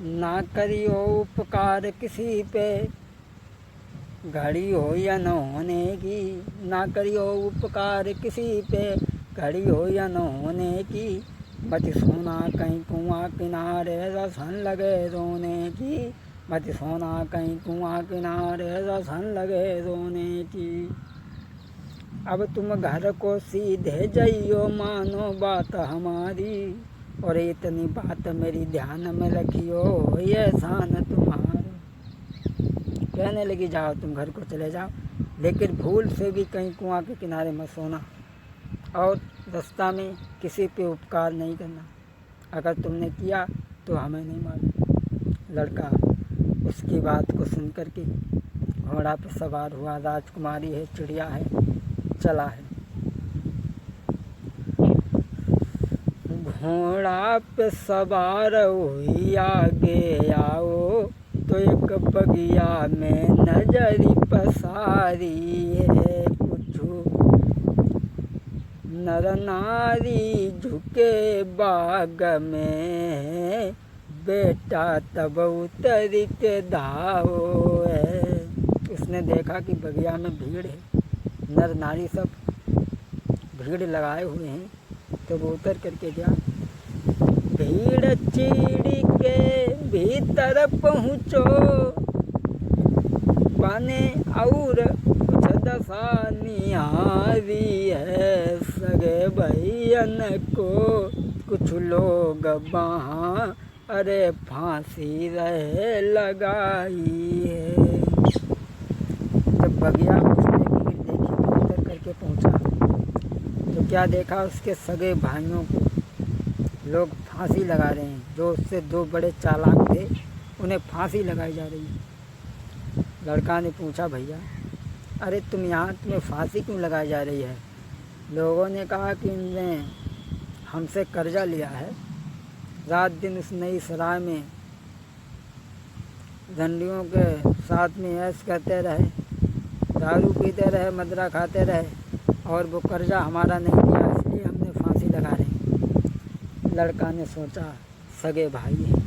ना करियो उपकार किसी पे, घड़ी हो या न होने की। ना करियो उपकार किसी पे, घड़ी हो या न होने की। मत सोना कहीं कुआं किनारे, रसन लगे रोने की। मत सोना कहीं कुआं किनारे, रसन लगे रोने की। अब तुम घर को सीधे जाइयो, मानो बात हमारी। और इतनी बात मेरी ध्यान में रखियो, ये एहसान तुम्हारा। कहने लगी जाओ तुम घर को चले जाओ, लेकिन भूल से भी कहीं कुआं के किनारे मत सोना, और रास्ता में किसी पे उपकार नहीं करना। अगर तुमने किया तो हमें नहीं मालूम। लड़का उसकी बात को सुन कर के घोड़ा पर सवार हुआ। राजकुमारी है, चिड़िया है, चला है। घोड़ा पे सवार हुई आगे आओ, तो एक बगिया में नजरी पसारी है। कुछ नर नारी झुके बाग में, बेटा तब उतर के धाओ है। उसने देखा कि बगिया में भीड़ है, नर नारी सब भीड़ लगाए हुए हैं, तो वो उतर करके गया। भीड़ चीड़ी के भीतर पहुँचो, पाने और कुछ दशा निहारी है। सगे भैयन को कुछ लोग वहाँ, अरे फांसी रहे लगाई है। जब बगिया उसने भीड़ देखी तो उतर करके पहुँचा, तो क्या देखा, उसके सगे भाइयों को लोग फांसी लगा रहे हैं। जो उससे दो बड़े चालाक थे, उन्हें फांसी लगाई जा रही है। लड़का ने पूछा, भैया अरे तुम यहाँ, तुम्हें फांसी क्यों लगाई जा रही है? लोगों ने कहा कि इनने हमसे कर्जा लिया है, रात दिन उस नई सराय में झंडियों के साथ में ऐश करते रहे, दारू पीते रहे, मदरा खाते रहे, और वो कर्जा हमारा नहीं दिया, इसलिए हमने फांसी लगा रही। लड़का ने सोचा, सगे भाई हैं,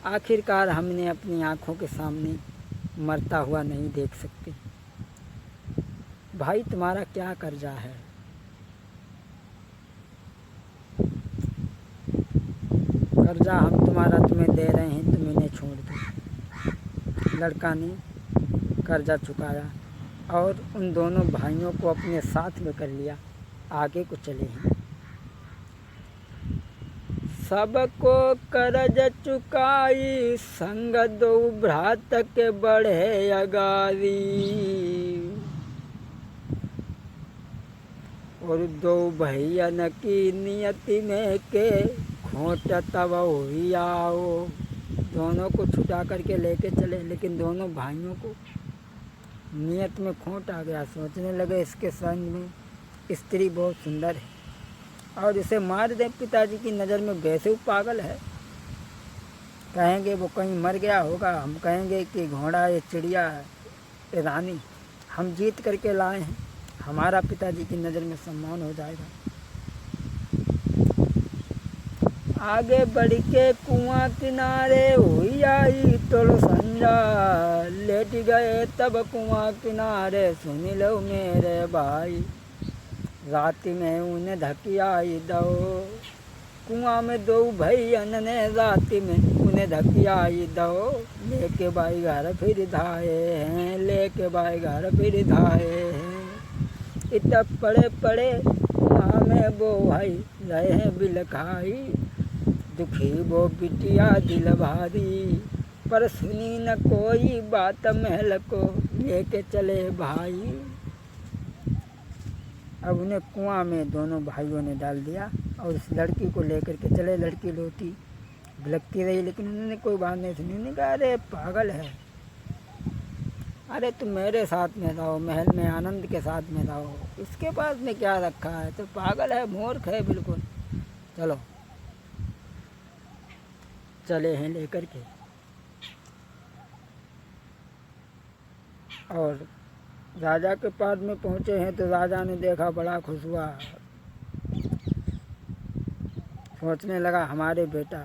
आखिरकार हमने अपनी आँखों के सामने मरता हुआ नहीं देख सकते। भाई तुम्हारा क्या कर्जा है? कर्जा हम तुम्हें दे रहे हैं, तुम इन्हें छोड़ दो। लड़का ने कर्जा चुकाया और उन दोनों भाइयों को अपने साथ में कर लिया, आगे को चले हैं। सबको कर्ज चुकाई, संग दो भ्रात के बढ़े अगारी। और दो भैयन की नियति में के खोट तब हुई आओ। दोनों को छुटा करके लेके चले, लेकिन दोनों भाइयों को नियत में खोट आ गया। सोचने लगे इसके संग में स्त्री बहुत सुंदर है, और इसे मार दे पिताजी की नज़र में, वैसे वो पागल है। कहेंगे वो कहीं मर गया होगा, हम कहेंगे कि घोड़ा ये चिड़िया है, ये रानी हम जीत करके लाए हैं, हमारा पिताजी की नज़र में सम्मान हो जाएगा। आगे बढ़ के कुआं किनारे हुई आई तोड़ संजा, लेट गए तब कुआं किनारे, सुन लो मेरे भाई। रात में उन्हें धकियाई दो, कुआं में दो भैयन ने रात में उन्हें धकियाई दो। लेके भाई घर फिर धाए हैं, लेके भाई घर फिर धाए हैं। इतना पड़े पड़े कुआं में वो भाई रहे हैं बिलखाई। दुखी वो बिटिया दिल भारी, पर सुनी न कोई बात महल को लेके चले भाई। अब उन्हें कुआं में दोनों भाइयों ने डाल दिया और उस लड़की को लेकर के चले। लड़की रोती बिलखती रही, लेकिन उन्होंने कोई बात नहीं सुनी। उन्होंने कहा, अरे पागल है, अरे तुम मेरे साथ में रहो, महल में आनंद के साथ में रहो, इसके पास में क्या रखा है? तो पागल है, मूर्ख है बिल्कुल। चलो चले हैं लेकर के, और राजा के पास में पहुँचे हैं। तो राजा ने देखा, बड़ा खुश हुआ, सोचने लगा हमारे बेटा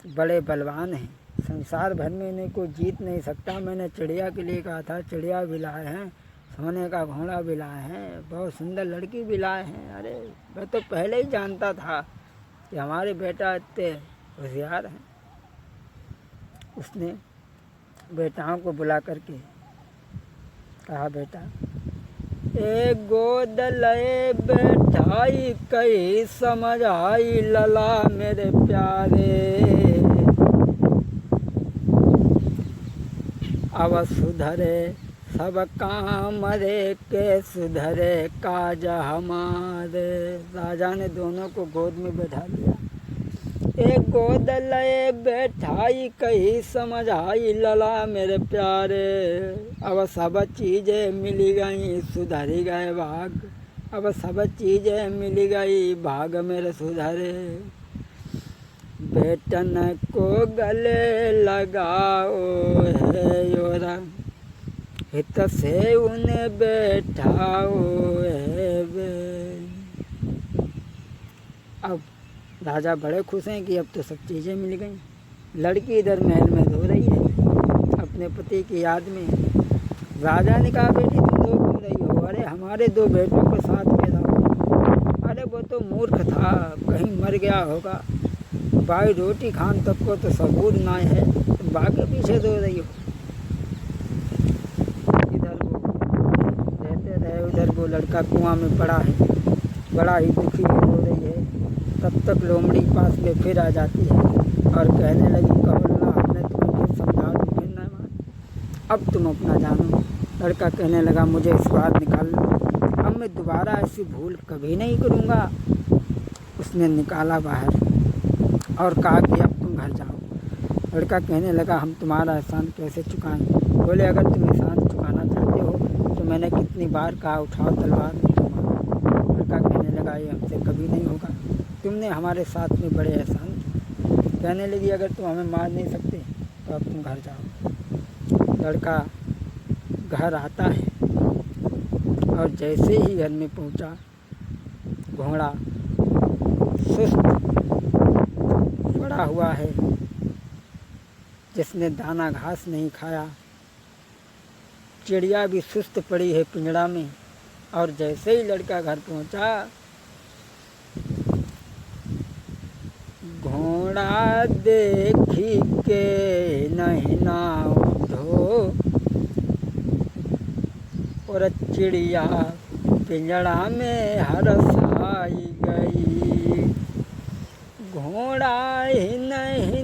बड़े बलवान हैं, संसार भर में इन्हें कोई जीत नहीं सकता। मैंने चिड़िया के लिए कहा था, चिड़िया भी लाए हैं, सोने का घोड़ा भी लाए हैं, बहुत सुंदर लड़की भी लाए हैं। अरे मैं तो पहले ही जानता था कि हमारे बेटा इतने होशियार हैं। उसने बेटाओं को बुला करके कहा, बेटा एक गोद लए बैठाई, कई समझ आई लला मेरे प्यारे। अब सुधरे सब काम रे के सुधरे काज हमारे। राजा ने दोनों को गोद में बैठा लिया। एक गोद लए बैठाई, कही समझ आई लला मेरे प्यारे। अब सब चीज़ें मिली गई, सुधरी गए भाग। अब सब चीज़ें मिली गई, भाग मेरे सुधरे। बेटन को गले लगाओ है योरा, हित से उन्हें बैठाओ है बे। अब राजा बड़े खुश हैं कि अब तो सब चीज़ें मिल गई। लड़की इधर महल में रो रही है अपने पति की याद में। राजा ने कहा, बेटी तुम रो क्यों रही हो? अरे हमारे दो बेटों को साथ में रहो। अरे वो तो मूर्ख था, कहीं मर गया होगा। भाई रोटी खान तक को तो सबूत ना है, बाकी पीछे रो रही हो। इधर वो रहते रहे, उधर वो लड़का कुआं में पड़ा है, बड़ा ही दुखी हो रही है। तब तक लोमड़ी पास में फिर आ जाती है और कहने लगी, कहो अल्लाह हमने तुम्हें फिर समझा दी, फिर न मान, अब तुम अपना जानो। लड़का कहने लगा, मुझे इस बार निकाल लो, अब मैं दोबारा ऐसी भूल कभी नहीं करूँगा। उसने निकाला बाहर और कहा कि अब तुम घर जाओ। लड़का कहने लगा, हम तुम्हारा एहसान कैसे चुकाएं? बोले, अगर तुम एहसान चुकाना चाहते हो तो मैंने कितनी बार कहा, उठाओ तलवार मुझे मारो। लड़का कहने लगा, ये हमसे कभी नहीं होगा, तुमने हमारे साथ में बड़े एहसान किए। कहने लगी, अगर तुम हमें मार नहीं सकते तो अब तुम घर जाओ। लड़का घर आता है और जैसे ही घर में पहुंचा, घोड़ा सुस्त पड़ा हुआ है, जिसने दाना घास नहीं खाया। चिड़िया भी सुस्त पड़ी है पिंजड़ा में। और जैसे ही लड़का घर पहुंचा, घोड़ा देखी के नहीं ना उठो, और चिड़िया पिंजड़ा में हरसाई गई। घोड़ा ही नहीं